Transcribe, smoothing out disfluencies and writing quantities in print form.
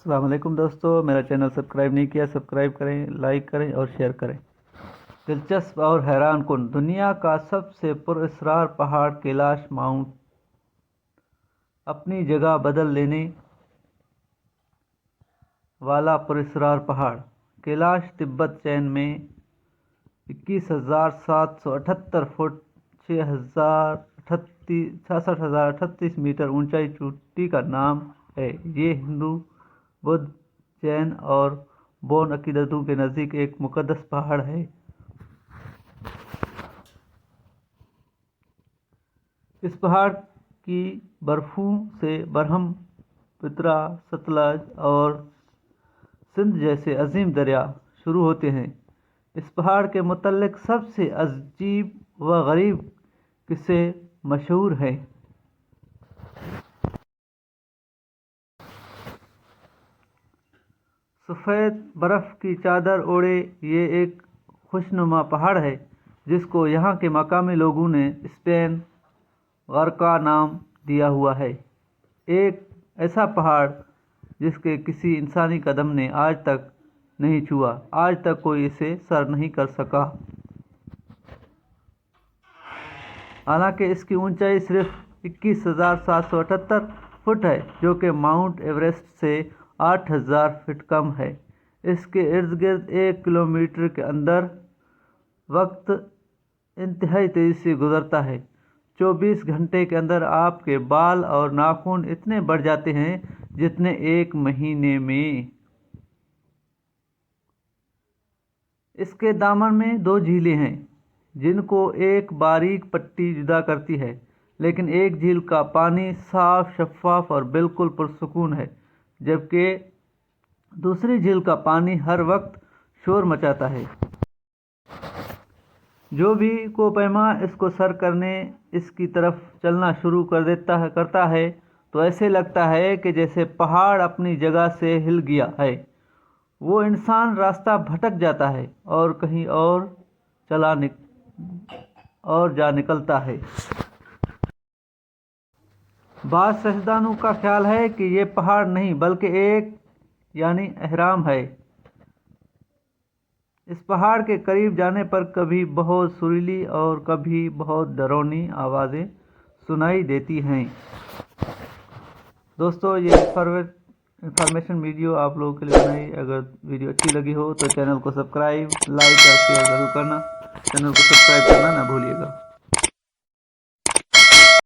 السلام علیکم دوستو، میرا چینل سبسکرائب نہیں کیا، سبسکرائب کریں، لائک کریں اور شیئر کریں۔ دلچسپ اور حیران کن دنیا کا سب سے پراسرار پہاڑ کیلاش ماؤنٹ اپنی جگہ بدل لینے والا پراسرار پہاڑ کیلاش تبت چین میں 21,778 فٹ 66,038 میٹر اونچائی چوٹی کا نام ہے۔ یہ ہندو، بدھ، جین اور بون عقیدتوں کے نزدیک ایک مقدس پہاڑ ہے۔ اس پہاڑ کی برفوں سے برہم پترا، ستلج اور سندھ جیسے عظیم دریا شروع ہوتے ہیں۔ اس پہاڑ کے متعلق سب سے عجیب و غریب قصے مشہور ہیں۔ سفید برف کی چادر اوڑھے یہ ایک خوشنما پہاڑ ہے جس کو یہاں کے مقامی لوگوں نے اسپین غرقہ نام دیا ہوا ہے۔ ایک ایسا پہاڑ جس کے کسی انسانی قدم نے آج تک نہیں چھوا، آج تک کوئی اسے سر نہیں کر سکا۔ حالانکہ اس کی اونچائی صرف 21,778 فٹ ہے، جو کہ ماؤنٹ ایورسٹ سے 8,000 فٹ کم ہے۔ اس کے ارد گرد 1 کلومیٹر کے اندر وقت انتہائی تیزی سے گزرتا ہے۔ 24 گھنٹے کے اندر آپ کے بال اور ناخن اتنے بڑھ جاتے ہیں جتنے ایک مہینے میں۔ اس کے دامن میں 2 جھیلیں ہیں جن کو ایک باریک پٹی جدا کرتی ہے، لیکن ایک جھیل کا پانی صاف، شفاف اور بالکل پرسکون ہے، جبکہ دوسری جھیل کا پانی ہر وقت شور مچاتا ہے۔ جو بھی کوہ اس کو سر کرنے اس کی طرف چلنا شروع کرتا ہے تو ایسے لگتا ہے کہ جیسے پہاڑ اپنی جگہ سے ہل گیا ہے۔ وہ انسان راستہ بھٹک جاتا ہے اور کہیں اور جا نکلتا ہے۔ بعض سائنسدانوں کا خیال ہے کہ یہ پہاڑ نہیں بلکہ ایک اہرام ہے۔ اس پہاڑ کے قریب جانے پر کبھی بہت سریلی اور کبھی بہت ڈراؤنی آوازیں سنائی دیتی ہیں۔ دوستو، یہ انفارمیشن ویڈیو آپ لوگوں کے لیے بنائی۔ اگر ویڈیو اچھی لگی ہو تو چینل کو سبسکرائب، لائک اور شیئر ضرور کرنا۔ چینل کو سبسکرائب کرنا نہ بھولیے گا۔